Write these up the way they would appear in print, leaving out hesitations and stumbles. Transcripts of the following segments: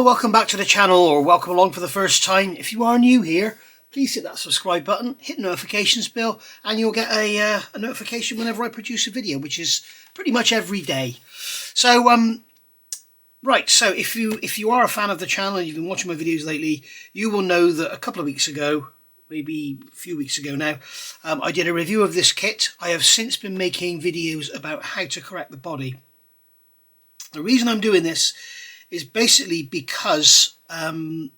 welcome back to the channel, or welcome along for the first time. If you are new here, please hit that subscribe button, hit the notifications bell, and you'll get a notification whenever I produce a video, which is pretty much every day. So right, so if you are a fan of the channel and you've been watching my videos lately, you will know that a couple of weeks ago, maybe a few weeks ago now, I did a review of this kit. I have since been making videos about how to correct the body. The reason I'm doing this is basically because I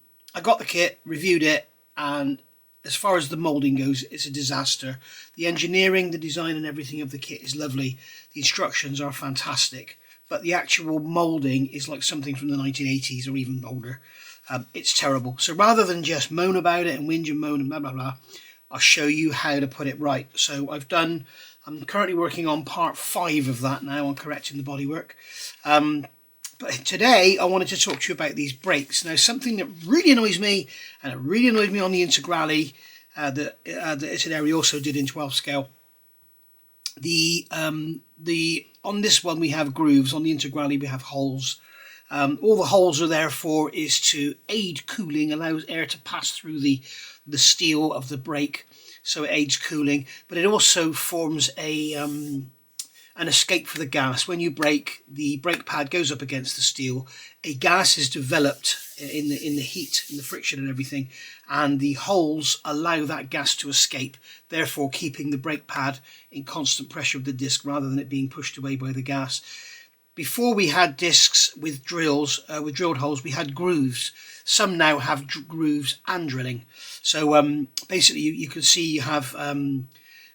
got the kit, reviewed it, and as far as the moulding goes, it's a disaster. The engineering, the design and everything of the kit is lovely. The instructions are fantastic, but the actual moulding is like something from the 1980s or even older. It's terrible. So rather than just moan about it and whinge and moan and blah blah blah, I'll show you how to put it right. So I'm currently working on part 5 of that now, on correcting the bodywork. But today I wanted to talk to you about these brakes. Now, something that really annoys me, and it really annoyed me on the Integrale, that Italeri also did in 12 scale. On this one we have grooves, on the Integrale we have holes. All the holes are there for is to aid cooling, allows air to pass through the steel of the brake, so it aids cooling, but it also forms an escape for the gas. When you brake, the brake pad goes up against the steel. A gas is developed in the heat, in the friction and everything, and the holes allow that gas to escape, therefore keeping the brake pad in constant pressure of the disc rather than it being pushed away by the gas. Before we had discs with drills, with drilled holes, we had grooves. Some now have grooves and drilling. So basically you can see you have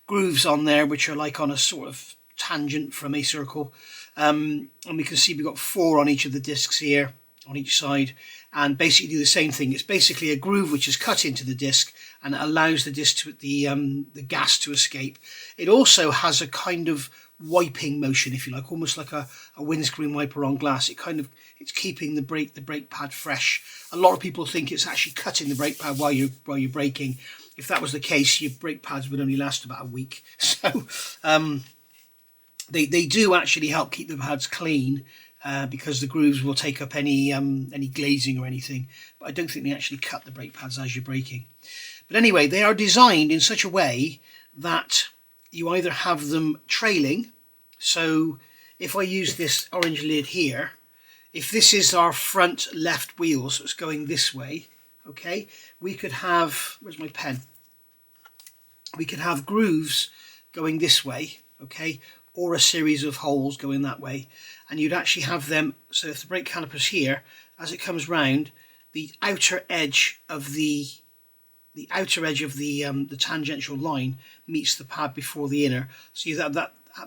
grooves on there which are like on a sort of tangent from a circle, and we can see we've got 4 on each of the discs here on each side, and basically do the same thing. It's basically a groove which is cut into the disc and it allows the disc to the gas to escape. It also has a kind of wiping motion, if you like, almost like a windscreen wiper on glass. It's keeping the brake pad fresh. A lot of people think it's actually cutting the brake pad while you're braking. If that was the case, your brake pads would only last about a week. So They do actually help keep the pads clean, because the grooves will take up any glazing or anything. But I don't think they actually cut the brake pads as you're braking. But anyway, they are designed in such a way that you either have them trailing. So if I use this orange lid here, if this is our front left wheel, so it's going this way, okay, we could have, where's my pen? We could have grooves going this way, okay, or a series of holes going that way, and you'd actually have them, so if the brake caliper's here, as it comes round, the outer edge of the tangential line meets the pad before the inner. So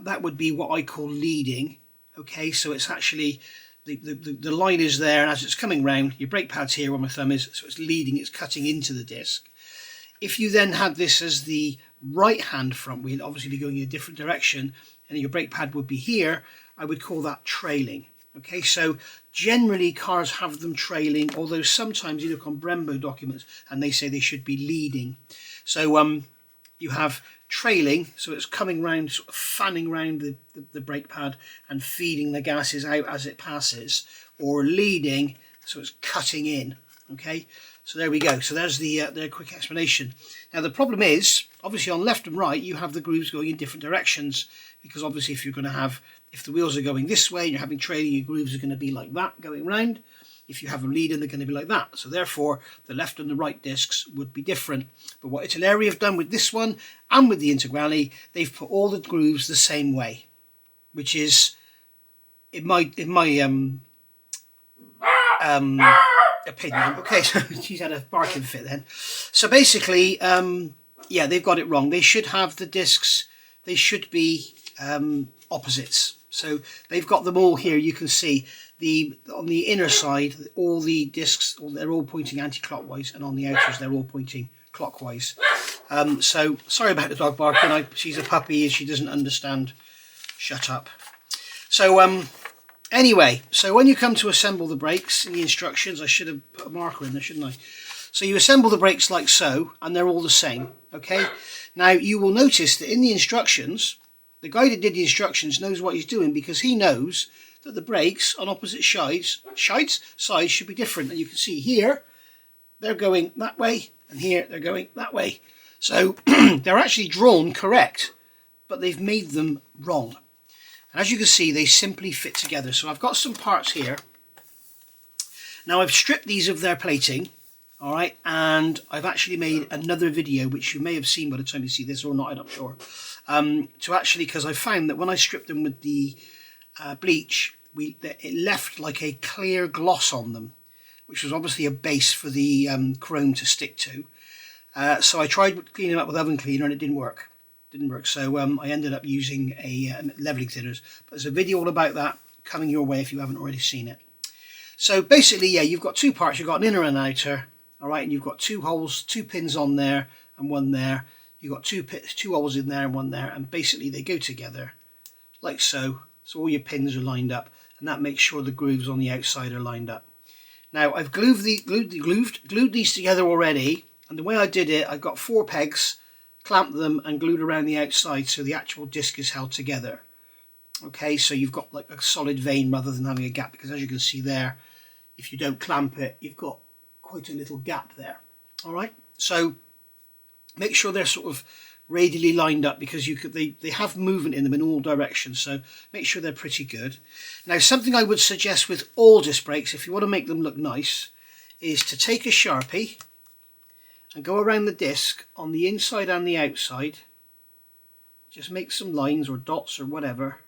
that would be what I call leading, okay. So it's actually the line is there, and as it's coming round, your brake pad's here where my thumb is, so it's leading, it's cutting into the disc. If you then had this as the right hand front wheel, obviously be going in a different direction, and your brake pad would be here, I would call that trailing. Okay, so generally cars have them trailing, although sometimes you look on Brembo documents and they say they should be leading. So you have trailing, so it's coming round, sort of fanning round the brake pad and feeding the gases out as it passes, or leading, so it's cutting in. Okay, so there we go. So there's the quick explanation. Now the problem is, obviously on left and right you have the grooves going in different directions, because obviously if the wheels are going this way and you're having trailing, your grooves are going to be like that going round. If you have them leading, they're going to be like that. So therefore the left and the right discs would be different. But what Italeri have done with this one and with the Integrale, they've put all the grooves the same way, which is in my opinion. Okay, so she's had a barking fit then. So basically, yeah, they've got it wrong. They should have the discs, they should be opposites. So they've got them all here. You can see on the inner side, all the discs, they're all pointing anti-clockwise, and on the outers they're all pointing clockwise. So sorry about the dog barking. She's a puppy and she doesn't understand. Shut up. So anyway, so when you come to assemble the brakes in the instructions, I should have put a marker in there, shouldn't I? So you assemble the brakes like so, and they're all the same. Okay. Now you will notice that in the instructions, the guy that did the instructions knows what he's doing, because he knows that the brakes on opposite sides should be different. And you can see here, they're going that way, and here they're going that way. So they're actually drawn correct, but they've made them wrong. And as you can see, they simply fit together. So I've got some parts here. Now I've stripped these of their plating, all right, and I've actually made another video, which you may have seen by the time you see this or not, I'm not sure, to actually, because I found that when I stripped them with the bleach, it left like a clear gloss on them, which was obviously a base for the chrome to stick to. So I tried cleaning it up with oven cleaner and it didn't work. So I ended up using a leveling thinners. But there's a video all about that coming your way if you haven't already seen it. So basically, yeah, you've got two parts. You've got an inner and outer, all right, and you've got two holes, two pins on there and one there. You've got two holes in there and one there, and basically they go together like so. So all your pins are lined up, and that makes sure the grooves on the outside are lined up. Now I've glued these together already, and the way I did it, I got 4 pegs, clamped them and glued around the outside so the actual disc is held together. Okay, so you've got like a solid vein rather than having a gap, because as you can see there, if you don't clamp it, you've got quite a little gap there. All right, so make sure they're sort of radially lined up, because they have movement in them in all directions, so make sure they're pretty good. Now something I would suggest with all disc brakes, if you want to make them look nice, is to take a Sharpie and go around the disc on the inside and the outside. Just make some lines or dots or whatever.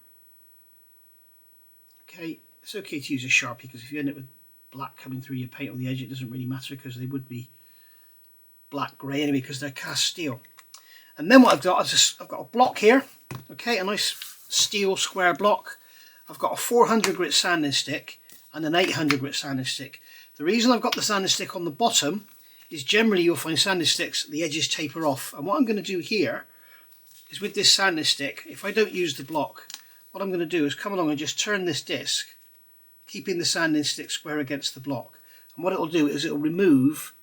Okay, it's okay to use a Sharpie, because if you end up with black coming through your paint on the edge, it doesn't really matter, because they would be black grey anyway, because they're cast steel. And then what I've got is I've got a block here, okay, a nice steel square block. I've got a 400 grit sanding stick and an 800 grit sanding stick. The reason I've got the sanding stick on the bottom is generally you'll find sanding sticks, the edges taper off. And what I'm going to do here is with this sanding stick, if I don't use the block, what I'm going to do is come along and just turn this disc, keeping the sanding stick square against the block. And what it'll do is it'll remove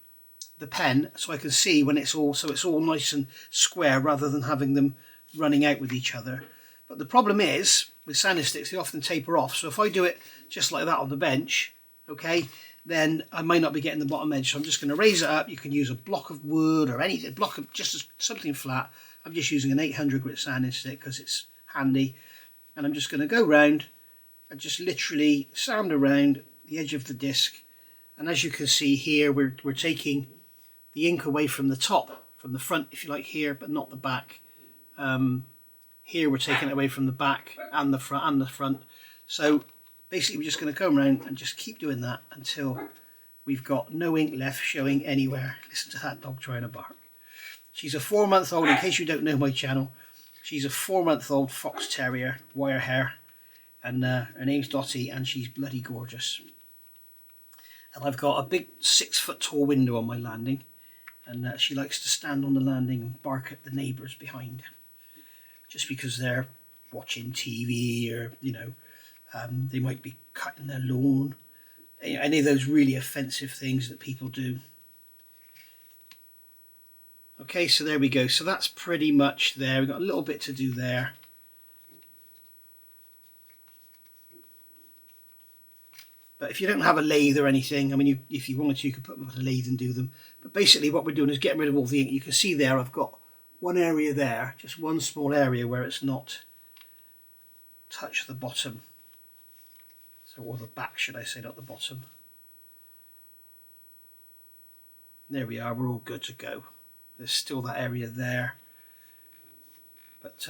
the pen, so I can see when it's all nice and square, rather than having them running out with each other. But the problem is with sanding sticks, they often taper off. So if I do it just like that on the bench, okay, then I might not be getting the bottom edge. So I'm just going to raise it up. You can use a block of wood or anything, something flat. I'm just using an 800 grit sanding stick because it's handy, and I'm just going to go round and just literally sand around the edge of the disc. And as you can see here, we're taking the ink away from the top, from the front if you like here, but not the back. Here we're taking it away from the back and the front. So basically we're just going to come around and just keep doing that until we've got no ink left showing anywhere. Listen to that dog trying to bark. She's a 4-month-old, in case you don't know my channel. She's a 4-month-old fox terrier, wire hair, and her name's Dottie, and she's bloody gorgeous. And I've got a big 6-foot tall window on my landing, and she likes to stand on the landing and bark at the neighbours behind, just because they're watching TV, or they might be cutting their lawn, any of those really offensive things that people do. Okay, so there we go. So that's pretty much there. We've got a little bit to do there. But if you don't have a lathe or anything, I mean, if you wanted to, you could put them on a lathe and do them. But basically what we're doing is getting rid of all the ink. You can see there, I've got one area there, just one small area where it's not touched the bottom. So, or the back, should I say, not the bottom. There we are, we're all good to go. There's still that area there. But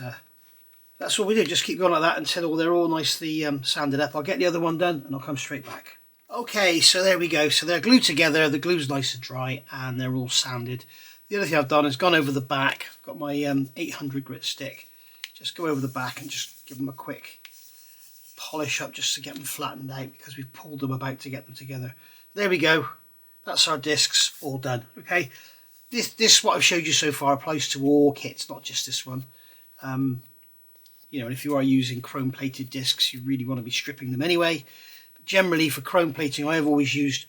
that's all we do, just keep going like that until they're all nicely sanded up. I'll get the other one done and I'll come straight back. Okay, so there we go. So they're glued together, the glue's nice and dry, and they're all sanded. The other thing I've done is gone over the back. I've got my 800 grit stick. Just go over the back and just give them a quick polish up just to get them flattened out, because we've pulled them about to get them together. There we go. That's our discs all done. Okay, this what I've showed you so far applies to all kits, not just this one. And if you are using chrome plated discs, you really want to be stripping them anyway. But generally for chrome plating, I have always used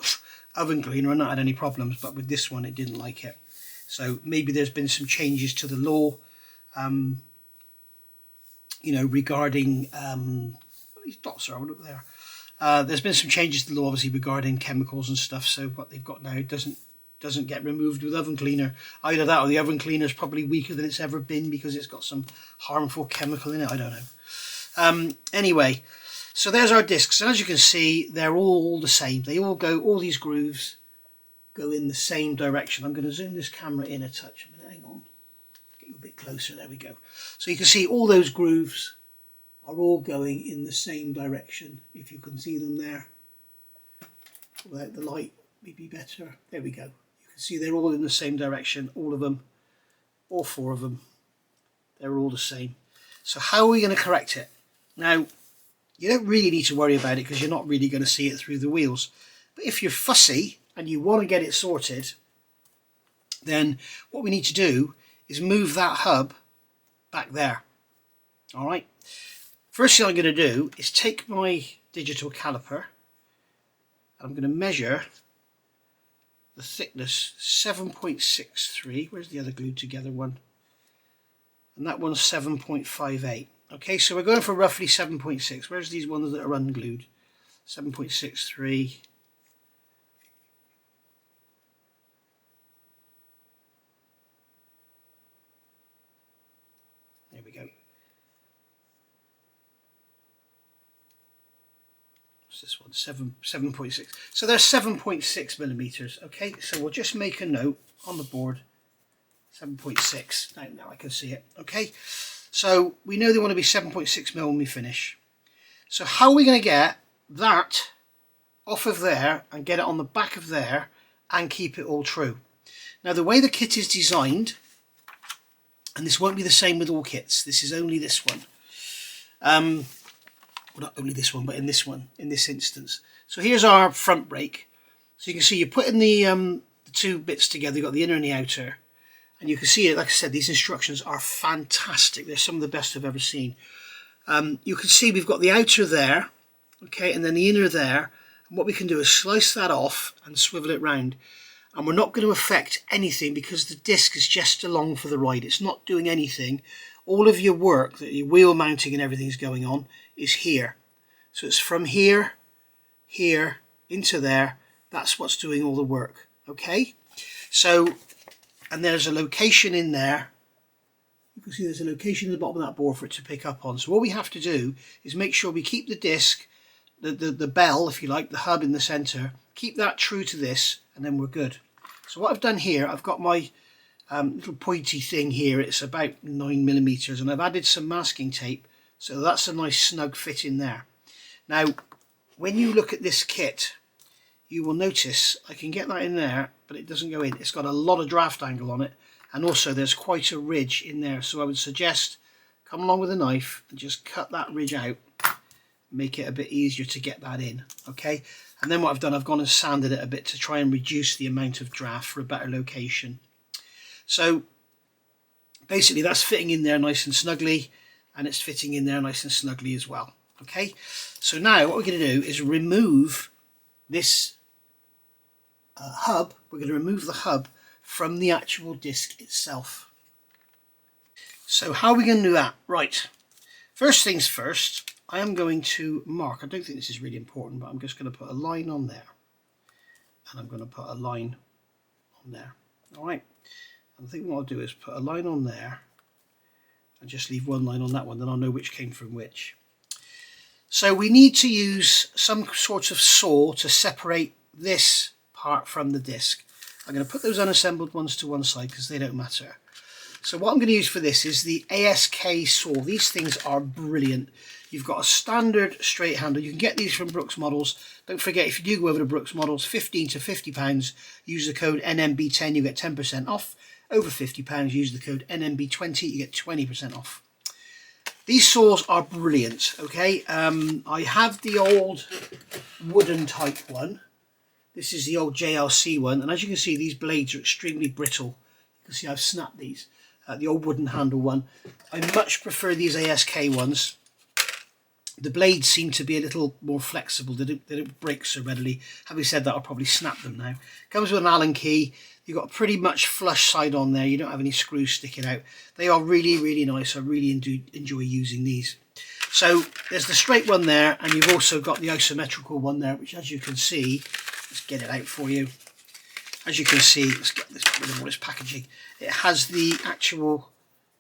oven cleaner and not had any problems, but with this one it didn't like it. So maybe there's been some changes to the law, regarding these dots are up there. There's been some changes to the law, obviously, regarding chemicals and stuff. So what they've got now doesn't get removed with oven cleaner. Either that or the oven cleaner is probably weaker than it's ever been because it's got some harmful chemical in it. I don't know. Anyway, so there's our discs. And as you can see, they're all the same. They all go, all these grooves go in the same direction. I'm going to zoom this camera in a touch. A minute, hang on. Get you a bit closer. There we go. So you can see all those grooves are all going in the same direction. If you can see them there. Without the light, maybe better. There we go. You can see they're all in the same direction. All of them. All four of them. They're all the same. So how are we going to correct it? Now, you don't really need to worry about it because you're not really going to see it through the wheels. But if you're fussy and you want to get it sorted, then what we need to do is move that hub back there. All right. First thing I'm going to do is take my digital caliper. I'm going to measure the thickness, 7.63. Where's the other glued together one? And that one's 7.58. Okay, so we're going for roughly 7.6. Where's these ones that are unglued? 7.63. There we go. What's this one? 7.6. So there's 7.6 millimeters. Okay, so we'll just make a note on the board. 7.6. Now I can see it. Okay, so we know they want to be 7.6 mil when we finish. So how are we going to get that off of there and get it on the back of there and keep it all true? Now the way the kit is designed, and this won't be the same with all kits, this is only this one. Well, not only this one, but in this one, in this instance. So here's our front brake. So you can see you're putting the two bits together. You've got the inner and the outer. And you can see it, like I said, these instructions are fantastic. They're some of the best I've ever seen. You can see we've got the outer there, okay, and then the inner there. And what we can do is slice that off and swivel it round. And we're not going to affect anything because the disc is just along for the ride. It's not doing anything. All of your work, your wheel mounting and everything is going on, is here. So it's from here, here, into there. That's what's doing all the work, okay? So, and there's a location in there. You can see there's a location at the bottom of that board for it to pick up on. So what we have to do is make sure we keep the disc, the bell, if you like, the hub in the center, keep that true to this, and then we're good. So what I've done here, I've got my little pointy thing here. It's about 9 millimeters, and I've added some masking tape, so that's a nice snug fit in there. Now, when you look at this kit, you will notice I can get that in there, but it doesn't go in. It's got a lot of draft angle on it, and also there's quite a ridge in there. So I would suggest come along with a knife and just cut that ridge out, make it a bit easier to get that in, okay? And then what I've done, I've gone and sanded it a bit to try and reduce the amount of draft for a better location. So basically that's fitting in there nice and snugly, and it's fitting in there nice and snugly as well, okay? So now what we're going to do is remove this hub. We're going to remove the hub from the actual disc itself. So how are we going to do that? Right, first things first, I am going to mark, I don't think this is really important, but I'm just going to put a line on there, and I'm going to put a line on there. All right, and I think what I'll do is put a line on there and just leave one line on that one, then I'll know which came from which. So we need to use some sort of saw to separate this part from the disc. I'm going to put those unassembled ones to one side because they don't matter. So what I'm going to use for this is the ASK saw. These things are brilliant. You've got a standard straight handle. You can get these from Brooks Models. Don't forget, if you do go over to Brooks Models, £15 to £50, use the code NMB10, you get 10% off. Over £50, use the code NMB20, you get 20% off. These saws are brilliant, okay? I have the old wooden type one. This is the old JLC one, and as you can see, these blades are extremely brittle. You can see I've snapped these. The old wooden handle one. I much prefer these ASK ones. The blades seem to be a little more flexible. They don't break so readily. Having said that, I'll probably snap them now. Comes with an Allen key. You've got a pretty much flush side on there. You don't have any screws sticking out. They are really, really nice. I really enjoy using these. So there's the straight one there, and you've also got the isometrical one there, which, as you can see, let's get it out for you. As you can see, let's get rid of all this packaging. It has the actual,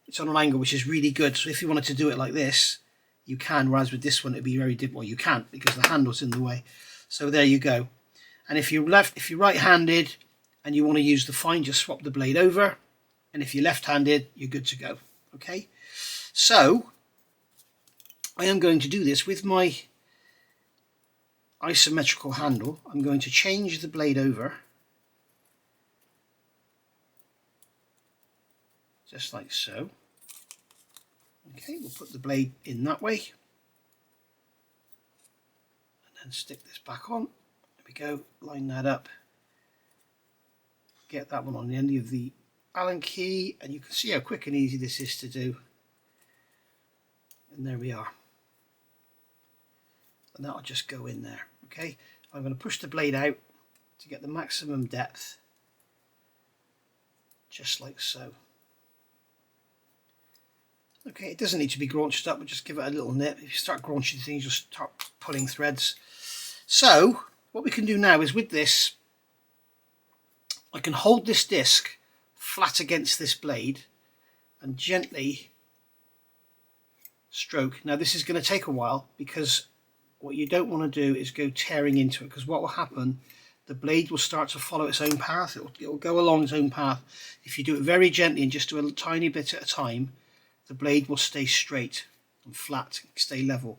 it's on an angle which is really good. So if you wanted to do it like this, you can, whereas with this one it'd be very difficult. Well, you can't because the handle's in the way. So there you go. And if you're right-handed and you want to use the fine, just swap the blade over. And if you're left-handed, you're good to go. Okay. So I am going to do this with my isometrical handle. I'm going to change the blade over, just like so. Okay, we'll put the blade in that way, and then stick this back on. There we go, line that up, get that one on the end of the Allen key, and you can see how quick and easy this is to do. And there we are. And that'll just go in there. Okay, I'm going to push the blade out to get the maximum depth, just like so. Okay, it doesn't need to be graunched up, but just give it a little nip. If you start graunching things, you'll start pulling threads. So what we can do now is, with this, I can hold this disc flat against this blade and gently stroke. Now this is going to take a while, because what you don't want to do is go tearing into it, because what will happen, the blade will start to follow its own path. It will go along its own path. If you do it very gently and just do a tiny bit at a time, the blade will stay straight and flat, stay level.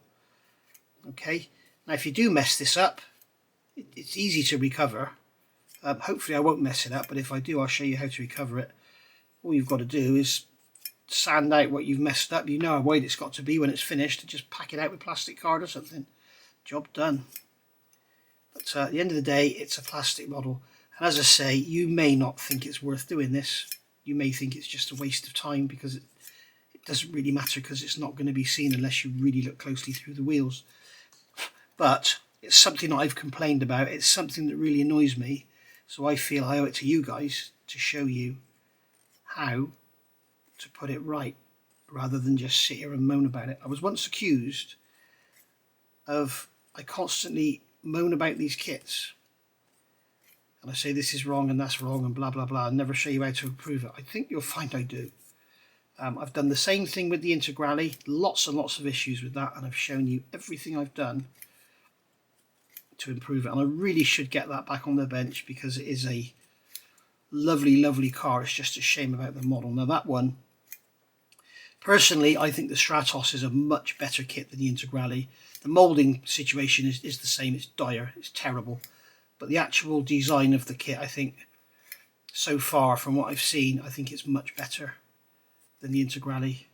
Okay, now if you do mess this up, it's easy to recover. Hopefully I won't mess it up, but if I do, I'll show you how to recover it. All you've got to do is sand out what you've messed up. You know how wide it's got to be when it's finished, and just pack it out with plastic card or something. Job done. But at the end of the day, it's a plastic model, and as I say, you may not think it's worth doing this. You may think it's just a waste of time, because it doesn't really matter, because it's not going to be seen unless you really look closely through the wheels. But it's something that I've complained about. It's something that really annoys me, so I feel I owe it to you guys to show you how to put it right, rather than just sit here and moan about it. I was once accused of, I constantly moan about these kits, and I say this is wrong and that's wrong and blah blah blah, and never show you how to improve it. I think you'll find I do. I've done the same thing with the Integrale, lots and lots of issues with that, and I've shown you everything I've done to improve it, and I really should get that back on the bench, because it is a lovely, lovely car. It's just a shame about the model. Now that one, personally, I think the Stratos is a much better kit than the Integrale. The moulding situation is the same. It's dire, it's terrible, but the actual design of the kit, I think, so far from what I've seen, I think it's much better than the Integrale.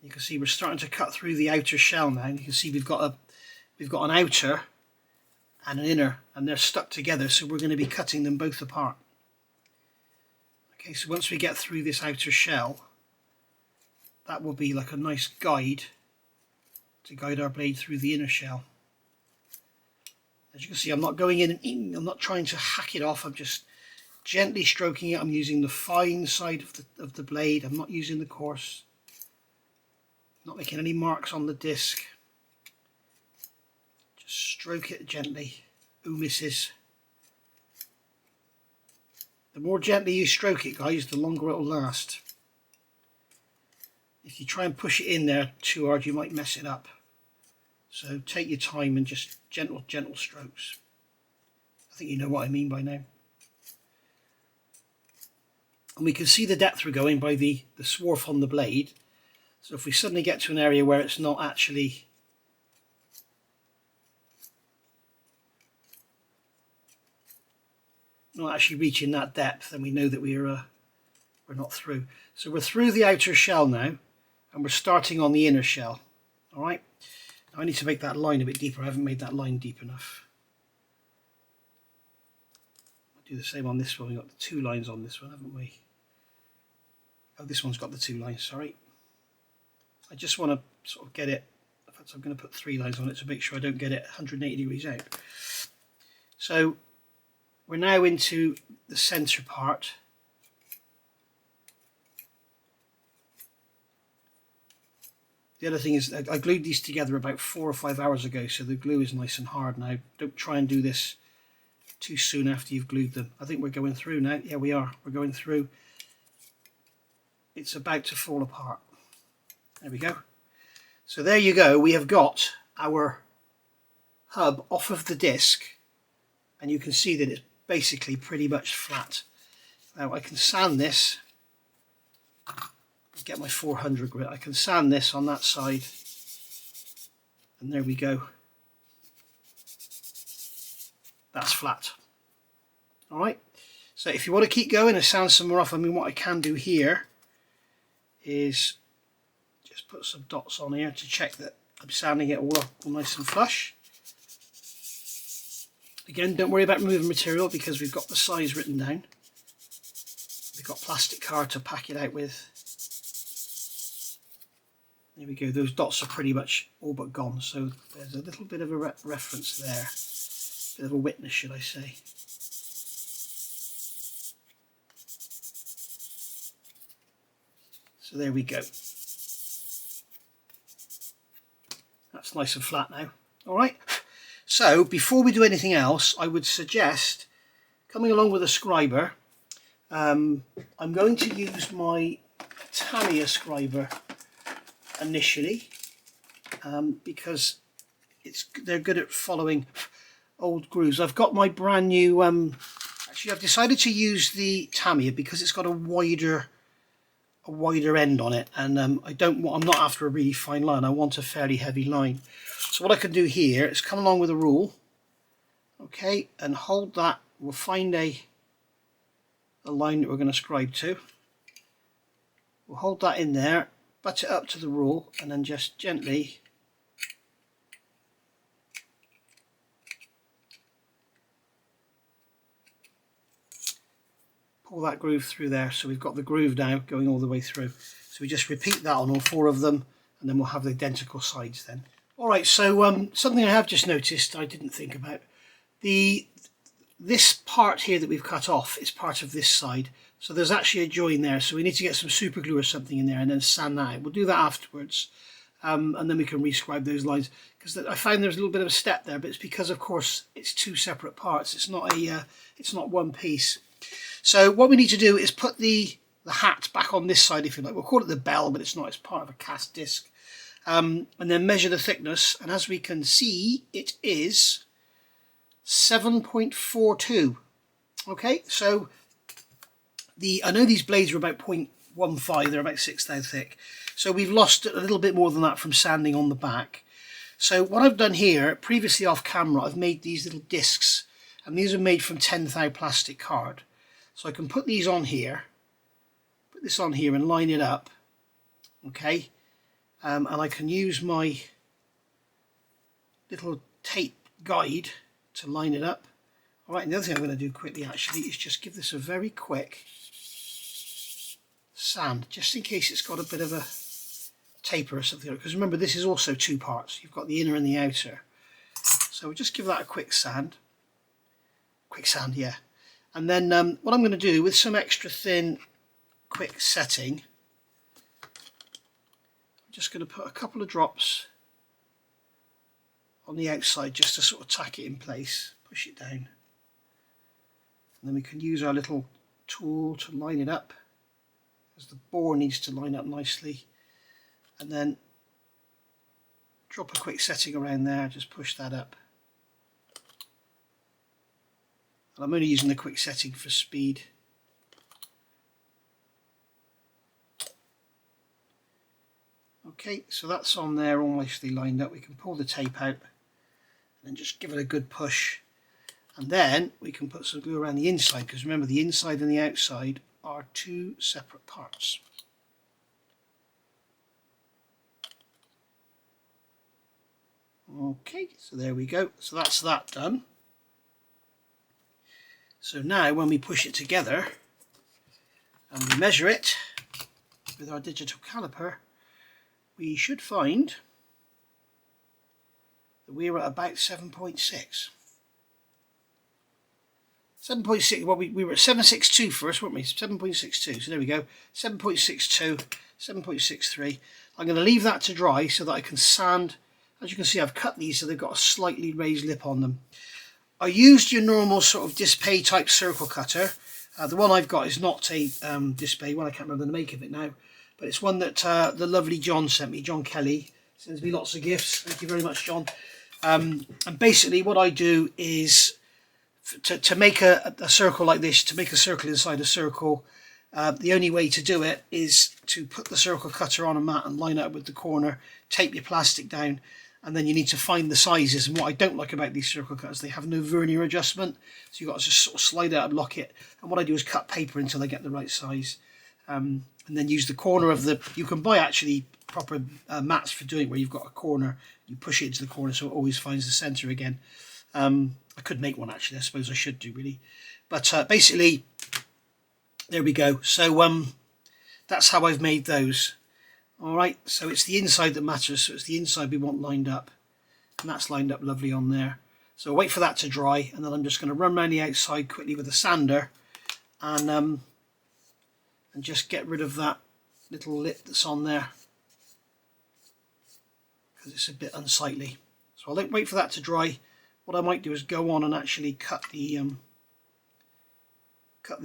You can see we're starting to cut through the outer shell now. You can see we've got an outer and an inner, and they're stuck together, so we're going to be cutting them both apart. Okay, so once we get through this outer shell, that will be like a nice guide to guide our blade through the inner shell. As you can see, I'm not going in and I'm not trying to hack it off. I'm just gently stroking it. I'm using the fine side of the blade. I'm not using the coarse. Not making any marks on the disc. Just stroke it gently. Ooh, misses. The more gently you stroke it, guys, the longer it'll last. If you try and push it in there too hard, you might mess it up. So take your time and just gentle strokes. I think you know what I mean by now. And we can see the depth we're going by the swarf on the blade. So if we suddenly get to an area where it's not actually reaching that depth, then we know that we're not through. So we're through the outer shell now, and we're starting on the inner shell. All right. Now I need to make that line a bit deeper. I haven't made that line deep enough. I'll do the same on this one. We've got the 2 lines on this one, haven't we? Oh, this one's got the 2 lines, sorry. I just want to sort of get it, in fact I'm going to put 3 lines on it to make sure I don't get it 180 degrees out. So we're now into the centre part. The other thing is I glued these together about 4 or 5 hours ago, so the glue is nice and hard now. Don't try and do this too soon after you've glued them. I think we're going through now. Yeah, we are. We're going through. It's about to fall apart. There we go. So there you go. We have got our hub off of the disc, and you can see that it's basically pretty much flat. Now I can sand this. Get my 400 grit. I can sand this on that side, and there we go. That's flat. All right. So if you want to keep going and sand some more off, I mean, what I can do here is just put some dots on here to check that I'm sanding it all up all nice and flush. Again, don't worry about removing material because we've got the size written down. We've got plastic card to pack it out with. There we go, those dots are pretty much all but gone, so there's a little bit of a reference there, bit of a witness, should I say. So there we go. That's nice and flat now. Alright, so before we do anything else, I would suggest coming along with a scriber. I'm going to use my Tamiya scriber initially because they're good at following old grooves. I've got my brand new actually I've decided to use the Tamiya because it's got a wider end on it, and I'm not after a really fine line. I want a fairly heavy line. So what I can do here is come along with a rule, okay, and hold that. We'll find a line that we're going to scribe to. We'll hold that in there, butt it up to the rule, and then just gently pull that groove through there. So we've got the groove now going all the way through. So we just repeat that on all 4 of them, and then we'll have the identical sides then. Alright, so something I have just noticed I didn't think about. This part here that we've cut off is part of this side. So there's actually a join there, so we need to get some super glue or something in there and then sand that out. We'll do that afterwards, and then we can rescribe those lines, because I find there's a little bit of a step there, but it's because of course it's 2 separate parts. It's not one piece. So what we need to do is put the hat back on this side, if you like. We'll call it the bell, but it's not. It's part of a cast disc, and then measure the thickness. And as we can see, it is 7.42. Okay, so I know these blades are about 0.15, they're about 1/6 thou thick. So we've lost a little bit more than that from sanding on the back. So what I've done here, previously off camera, I've made these little discs, and these are made from 10 thou plastic card. So I can put these on here, put this on here and line it up, okay? And I can use my little tape guide to line it up. All right, and the other thing I'm going to do quickly actually is just give this a very quick sand, just in case it's got a bit of a taper or something, because remember this is also 2 parts. You've got the inner and the outer. So we'll just give that a quick sand. Quick sand, yeah. And then what I'm going to do with some extra thin quick setting, I'm just going to put a couple of drops on the outside just to sort of tack it in place, push it down. And then we can use our little tool to line it up, because the bore needs to line up nicely. And then drop a quick setting around there, just push that up. And I'm only using the quick setting for speed. Okay, so that's on there all nicely lined up. We can pull the tape out and just give it a good push. And then we can put some glue around the inside, because remember the inside and the outside are 2 separate parts. Okay, so there we go. So that's that done. So now when we push it together and we measure it with our digital caliper, we should find that we're at about 7.6. 7.6, well we were at 7.62 first, weren't we? 7.62, so there we go. 7.62, 7.63. I'm going to leave that to dry so that I can sand. As you can see, I've cut these so they've got a slightly raised lip on them. I used your normal sort of display type circle cutter. The one I've got is not a display one. I can't remember the make of it now, but it's one that the lovely John sent me. John Kelly sends me lots of gifts. Thank you very much, John. And basically what I do is to make a circle like this, to make a circle inside a circle, the only way to do it is to put the circle cutter on a mat and line it up with the corner, tape your plastic down, and then you need to find the sizes. And what I don't like about these circle cutters, they have no vernier adjustment, so you've got to just sort of slide it up, lock it, and what I do is cut paper until I get the right size, and then use the corner of the, you can buy actually proper mats for doing it where you've got a corner, you push it into the corner so it always finds the center again. I could make one actually, I suppose I should do really, but basically there we go. So that's how I've made those. Alright, so it's the inside that matters, so it's the inside we want lined up, and that's lined up lovely on there. So I'll wait for that to dry, and then I'm just going to run around the outside quickly with a sander and just get rid of that little lip that's on there because it's a bit unsightly. So I'll wait for that to dry. What I might do is go on and actually cut the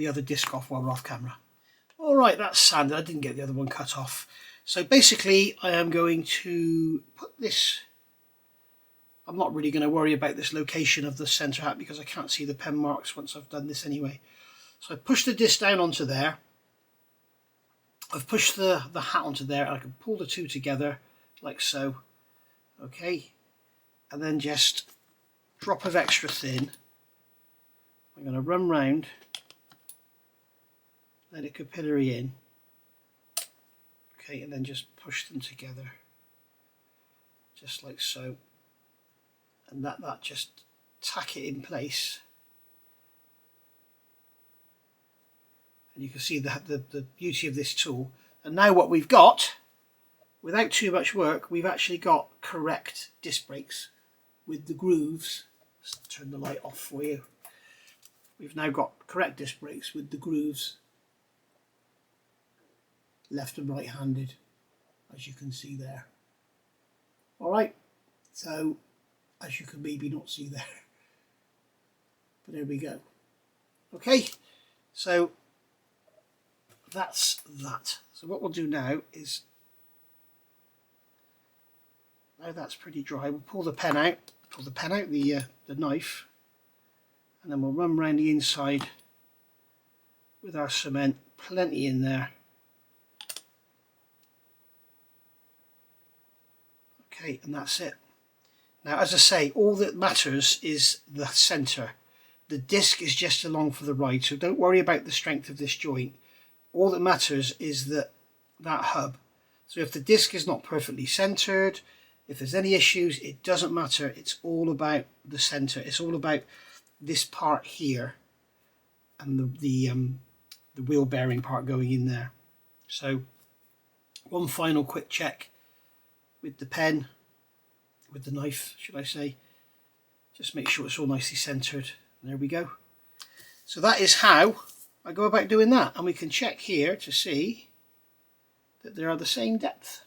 other disc off while we're off camera. Alright, that's sanded. I didn't get the other one cut off. So basically I am going to put this, I'm not really going to worry about this location of the centre hat because I can't see the pen marks once I've done this anyway. So I push the disc down onto there, I've pushed the hat onto there, and I can pull the two together like so, okay, and then just drop of extra thin. I'm going to run round, let it capillary in. Okay, and then just push them together, just like so, and that just tack it in place, and you can see the beauty of this tool. And now what we've got, without too much work, we've actually got correct disc brakes with the grooves. Let's turn the light off for you. We've now got correct disc brakes with the grooves left and right handed, as you can see there. Alright, so as you can maybe not see there, but there we go. Okay, so that's that. So what we'll do now is, now that's pretty dry, we'll pull the pen out, the knife, and then we'll run around the inside with our cement, plenty in there. Okay, and that's it. Now, as I say, all that matters is the centre. The disc is just along for the ride, so don't worry about the strength of this joint. All that matters is that hub. So if the disc is not perfectly centred, if there's any issues, it doesn't matter. It's all about the centre. It's all about this part here and the wheel bearing part going in there. So one final quick check with the pen, with the knife, should I say. Just make sure it's all nicely centred. There we go. So that is how I go about doing that. And we can check here to see that they are the same depth.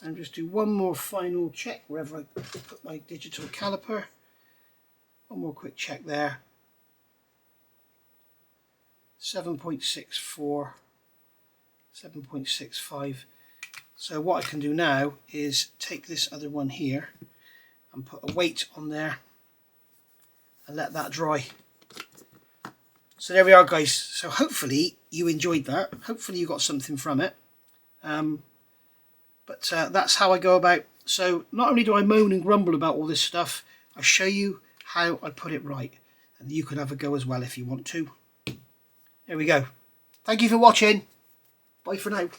And just do one more final check wherever I put my digital caliper. One more quick check there. 7.64, 7.65. So what I can do now is take this other one here and put a weight on there and let that dry. So there we are, guys. So hopefully you enjoyed that. Hopefully you got something from it. But that's how I go about. So not only do I moan and grumble about all this stuff, I show you how I put it right. And you can have a go as well if you want to. There we go. Thank you for watching. Bye for now.